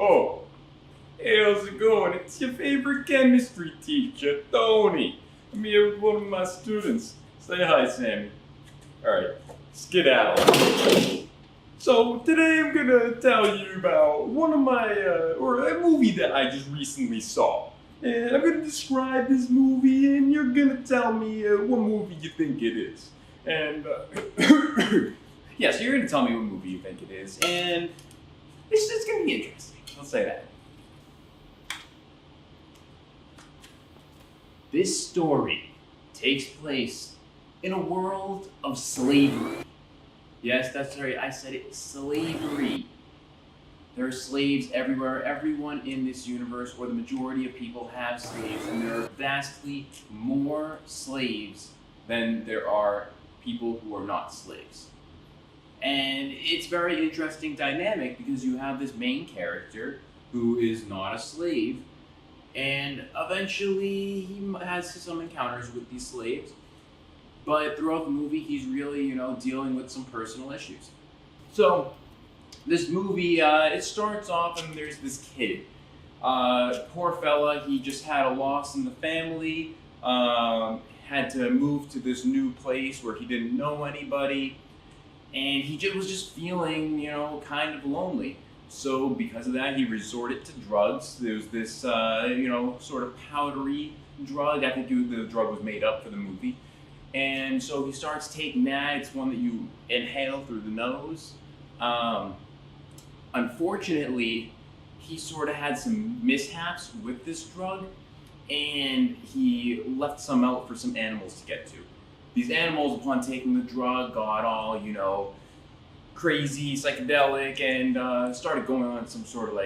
Oh, hey, how's it going? It's your favorite chemistry teacher, Tony. I'm here with one of my students. Say hi, Sammy. Alright, skedaddle. So, today I'm gonna tell you about one of my, or a movie that I just recently saw. And I'm gonna describe this movie, and you're gonna tell me what movie you think it is. And, yeah, so you're gonna tell me what movie you think it is, and it's gonna be interesting. I'll say that. This story takes place in a world of slavery. Yes, that's right, I said it, slavery. There are slaves everywhere. Everyone in this universe, or the majority of people, have slaves, and there are vastly more slaves than there are people who are not slaves. And it's a very interesting dynamic because you have this main character who is not a slave, and eventually he has some encounters with these slaves, but throughout the movie he's really, dealing with some personal issues. So this movie, it starts off and there's this kid. Poor fella, he just had a loss in the family, had to move to this new place where he didn't know anybody, and he was just feeling, kind of lonely. So because of that, he resorted to drugs. There's this, sort of powdery drug. I think the drug was made up for the movie. And so he starts taking that. It's one that you inhale through the nose. Unfortunately, he sort of had some mishaps with this drug, and he left some out for some animals to get to. These animals, upon taking the drug, got all, crazy, psychedelic, and started going on some sort of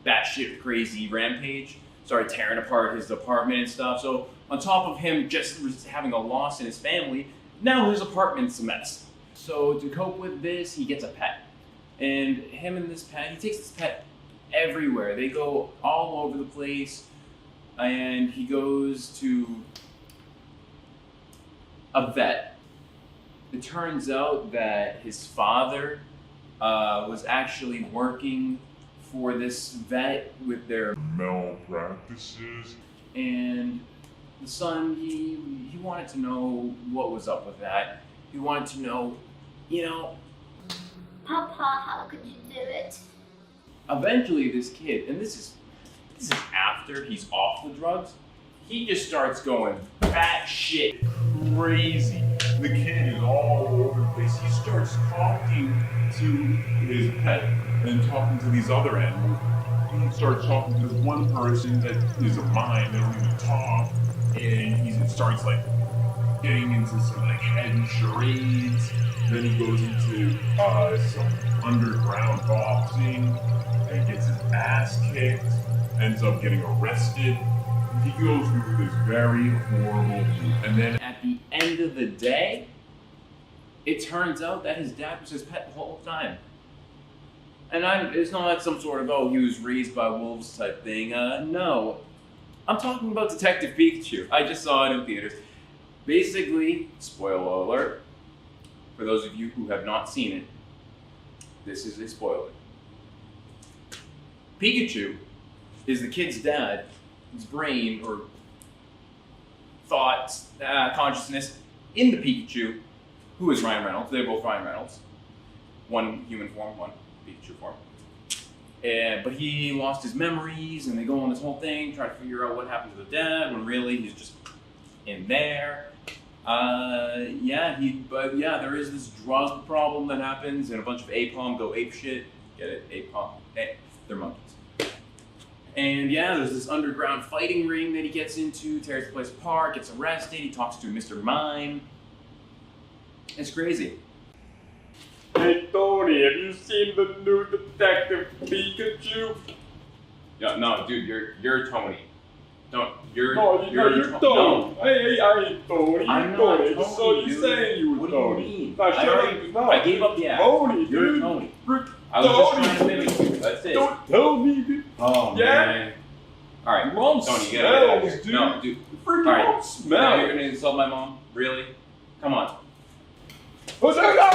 batshit crazy rampage. Started tearing apart his apartment and stuff. So on top of him just having a loss in his family, now his apartment's a mess. So to cope with this, he gets a pet. And him and this pet, he takes this pet everywhere. They go all over the place, and he goes to a vet. It turns out that his father was actually working for this vet with their malpractices, and the son, he wanted to know what was up with that. He wanted to know, Papa, how could you do it? Eventually this kid, and this is after he's off the drugs, he just starts going batshit crazy. The kid is all over the place. He starts talking to his pet and talking to these other animals. He starts talking to this one person that is a mime, they don't even talk, and he starts getting into some head charades. Then he goes into some underground boxing and gets his ass kicked, ends up getting arrested. He goes through this very horrible thing. And then at the end of the day, it turns out that his dad was his pet the whole time. And it's not some sort of, he was raised by wolves type thing. No. I'm talking about Detective Pikachu. I just saw it in theaters. Basically, spoiler alert, for those of you who have not seen it, this is a spoiler. Pikachu is the kid's dad. His brain or thoughts, consciousness in the Pikachu, who is Ryan Reynolds. They're both Ryan Reynolds. One human form, one Pikachu form. But he lost his memories, and they go on this whole thing, try to figure out what happened to the dad, when really he's just in there. There is this drug problem that happens, and a bunch of APOM go apeshit. Get it? APOM. They're monkeys. And there's this underground fighting ring that he gets into, tears the place apart, gets arrested, he talks to Mr. Mime. It's crazy. Hey Tony, have you seen the new Detective Pikachu? Yeah, no, dude, you're Tony. You're Tony. No. Hey, I ain't Tony. I'm not Tony. Just saw you saying you were Tony. What do you mean? I gave up the act. Tony, You're dude. Tony. I was just trying to mimic you. That's it. Don't tell me, dude. Oh, Yeah. man. All right, Mom Tony, you smells, gotta dude. No, dude. Freaking All right. mom Now smells. you're gonna insult my mom? Really? Come on. What's that?